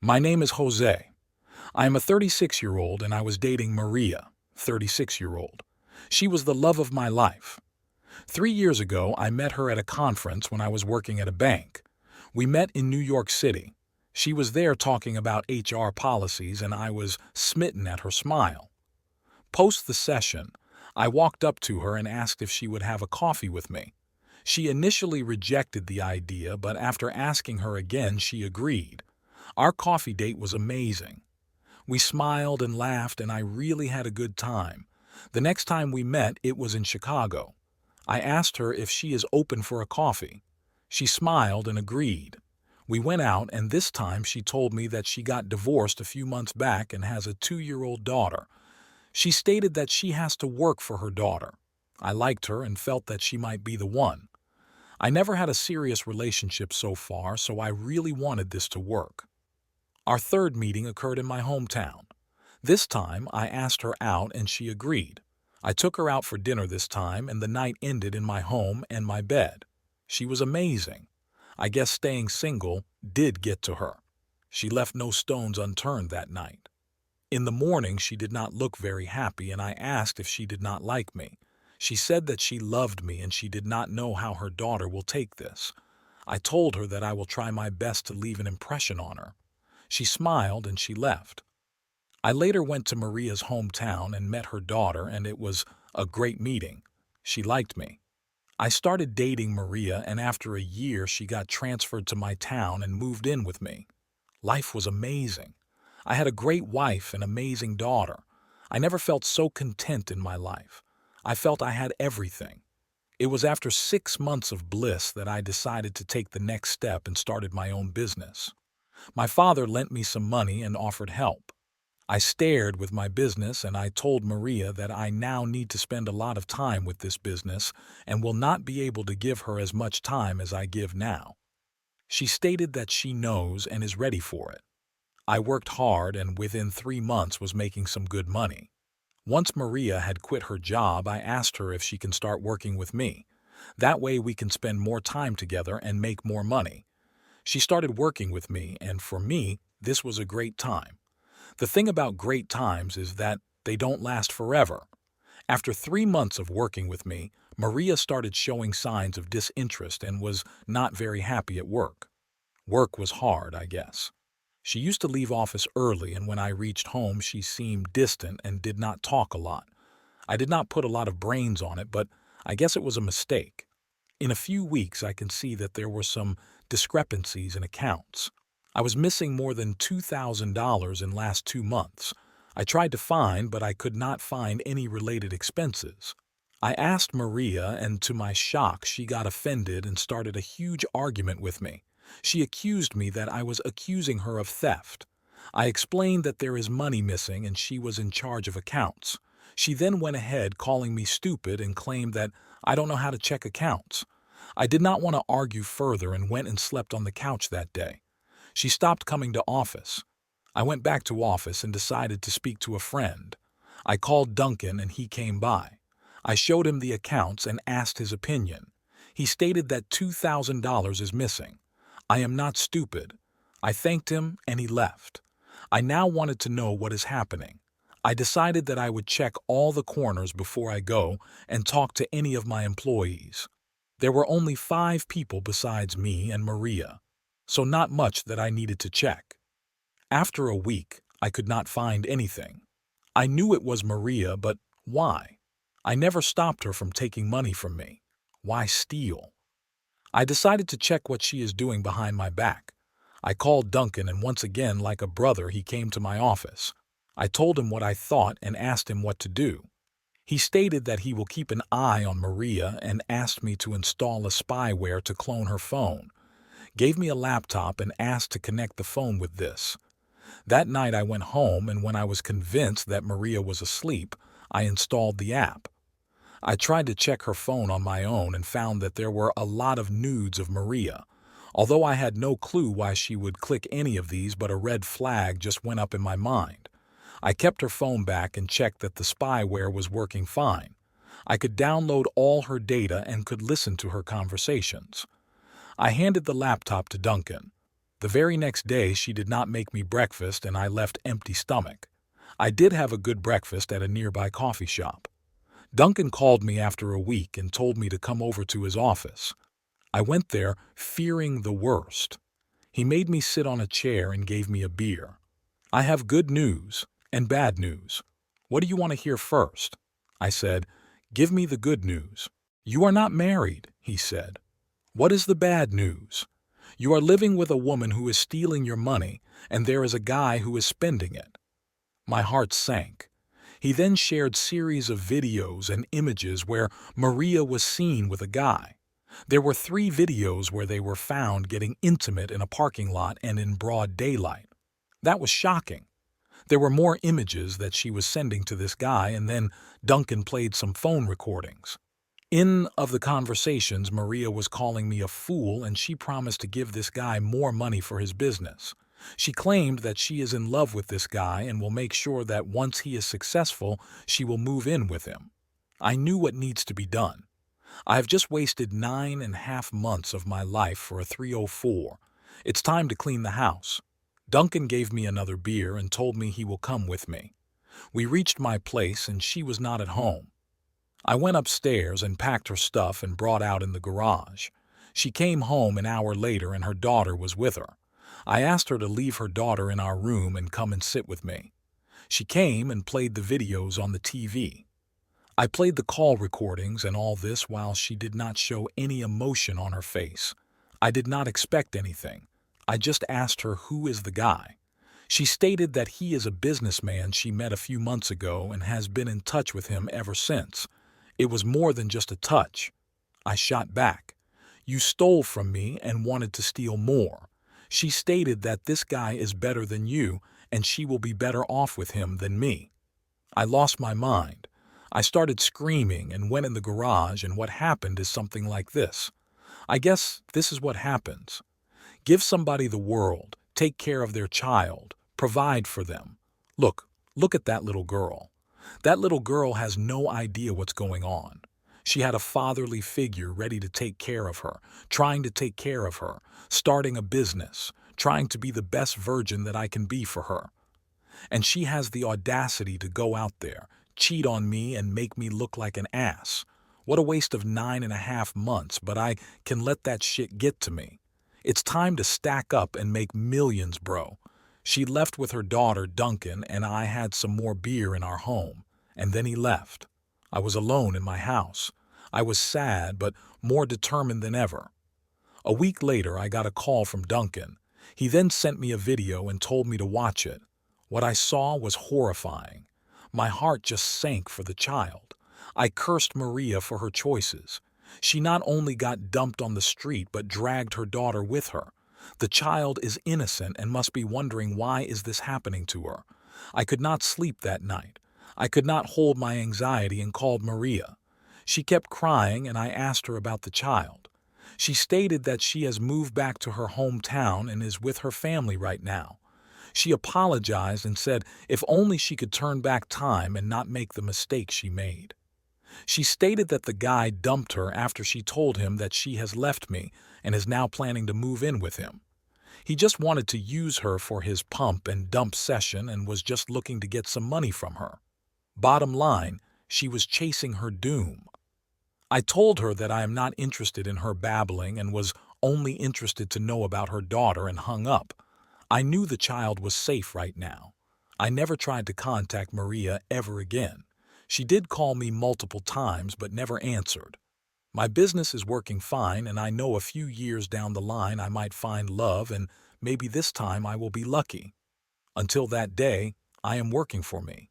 My name is Jose. I am a 36-year-old and I was dating Maria, 36-year-old. She was the love of my life. 3 years ago, I met her at a conference when I was working at a bank. We met in New York City. She was there talking about HR policies and I was smitten at her smile. Post the session, I walked up to her and asked if she would have a coffee with me. She initially rejected the idea, but after asking her again, she agreed. Our coffee date was amazing. We smiled and laughed and I really had a good time. The next time we met, it was in Chicago. I asked her if she is open for a coffee. She smiled and agreed. We went out and this time she told me that she got divorced a few months back and has a 2-year-old daughter. She stated that she has to work for her daughter. I liked her and felt that she might be the one. I never had a serious relationship so far, so I really wanted this to work. Our third meeting occurred in my hometown. This time, I asked her out and she agreed. I took her out for dinner this time and the night ended in my home and my bed. She was amazing. I guess staying single did get to her. She left no stones unturned that night. In the morning, she did not look very happy and I asked if she did not like me. She said that she loved me and she did not know how her daughter will take this. I told her that I will try my best to leave an impression on her. She smiled and she left. I later went to Maria's hometown and met her daughter and it was a great meeting. She liked me. I started dating Maria and after a year she got transferred to my town and moved in with me. Life was amazing. I had a great wife and amazing daughter. I never felt so content in my life. I felt I had everything. It was after 6 months of bliss that I decided to take the next step and started my own business. My father lent me some money and offered help. I stared with my business and I told Maria that I now need to spend a lot of time with this business and will not be able to give her as much time as I give now. She stated that she knows and is ready for it. I worked hard and within 3 months was making some good money. Once Maria had quit her job, I asked her if she can start working with me. That way we can spend more time together and make more money. She started working with me, and for me, this was a great time. The thing about great times is that they don't last forever. After 3 months of working with me, Maria started showing signs of disinterest and was not very happy at work. Work was hard, I guess. She used to leave office early, and when I reached home, she seemed distant and did not talk a lot. I did not put a lot of brains on it, but I guess it was a mistake. In a few weeks, I can see that there were some discrepancies in accounts. I was missing more than $2,000 in last 2 months. I tried to find, but I could not find any related expenses. I asked Maria, and to my shock, she got offended and started a huge argument with me. She accused me that I was accusing her of theft. I explained that there is money missing and she was in charge of accounts. She then went ahead calling me stupid and claimed that I don't know how to check accounts. I did not want to argue further and went and slept on the couch that day. She stopped coming to office. I went back to office and decided to speak to a friend. I called Duncan and he came by. I showed him the accounts and asked his opinion. He stated that $2,000 is missing. I am not stupid. I thanked him and he left. I now wanted to know what is happening. I decided that I would check all the corners before I go and talk to any of my employees. There were only 5 people besides me and Maria, so not much that I needed to check. After a week, I could not find anything. I knew it was Maria, but why? I never stopped her from taking money from me. Why steal? I decided to check what she is doing behind my back. I called Duncan and once again, like a brother, he came to my office. I told him what I thought and asked him what to do. He stated that he will keep an eye on Maria and asked me to install a spyware to clone her phone. Gave me a laptop and asked to connect the phone with this. That night I went home and when I was convinced that Maria was asleep, I installed the app. I tried to check her phone on my own and found that there were a lot of nudes of Maria. Although I had no clue why she would click any of these, but a red flag just went up in my mind. I kept her phone back and checked that the spyware was working fine. I could download all her data and could listen to her conversations. I handed the laptop to Duncan. The very next day, she did not make me breakfast and I left empty stomach. I did have a good breakfast at a nearby coffee shop. Duncan called me after a week and told me to come over to his office. I went there fearing the worst. He made me sit on a chair and gave me a beer. I have good news and bad news. What do you want to hear first? I said, give me the good news. You are not married, he said. What is the bad news? You are living with a woman who is stealing your money, and there is a guy who is spending it. My heart sank. He then shared series of videos and images where Maria was seen with a guy. There were 3 videos where they were found getting intimate in a parking lot and in broad daylight. That was shocking. There were more images that she was sending to this guy, and then Duncan played some phone recordings. In of the conversations, Maria was calling me a fool and she promised to give this guy more money for his business. She claimed that she is in love with this guy and will make sure that once he is successful, she will move in with him. I knew what needs to be done. I have just wasted 9.5 months of my life for a 304. It's time to clean the house. Duncan gave me another beer and told me he will come with me. We reached my place and she was not at home. I went upstairs and packed her stuff and brought out in the garage. She came home an hour later and her daughter was with her. I asked her to leave her daughter in our room and come and sit with me. She came and played the videos on the TV. I played the call recordings and all this while she did not show any emotion on her face. I did not expect anything. I just asked her who is the guy. She stated that he is a businessman she met a few months ago and has been in touch with him ever since. It was more than just a touch. I shot back. You stole from me and wanted to steal more. She stated that this guy is better than you and she will be better off with him than me. I lost my mind. I started screaming and went in the garage, and what happened is something like this. I guess this is what happens. Give somebody the world, take care of their child, provide for them. Look at that little girl. That little girl has no idea what's going on. She had a fatherly figure ready to take care of her, trying to take care of her, starting a business, trying to be the best virgin that I can be for her. And she has the audacity to go out there, cheat on me and make me look like an ass. What a waste of 9.5 months, but I can let that shit get to me. It's time to stack up and make millions, bro. She left with her daughter, Duncan, and I had some more beer in our home, and then he left. I was alone in my house. I was sad, but more determined than ever. A week later, I got a call from Duncan. He then sent me a video and told me to watch it. What I saw was horrifying. My heart just sank for the child. I cursed Maria for her choices. She not only got dumped on the street, but dragged her daughter with her. The child is innocent and must be wondering why is this happening to her. I could not sleep that night. I could not hold my anxiety and called Maria. She kept crying and I asked her about the child. She stated that she has moved back to her hometown and is with her family right now. She apologized and said if only she could turn back time and not make the mistake she made. She stated that the guy dumped her after she told him that she has left me and is now planning to move in with him. He just wanted to use her for his pump and dump session and was just looking to get some money from her. Bottom line, she was chasing her doom. I told her that I am not interested in her babbling and was only interested to know about her daughter and hung up. I knew the child was safe right now. I never tried to contact Maria ever again. She did call me multiple times but never answered. My business is working fine and I know a few years down the line I might find love and maybe this time I will be lucky. Until that day, I am working for me.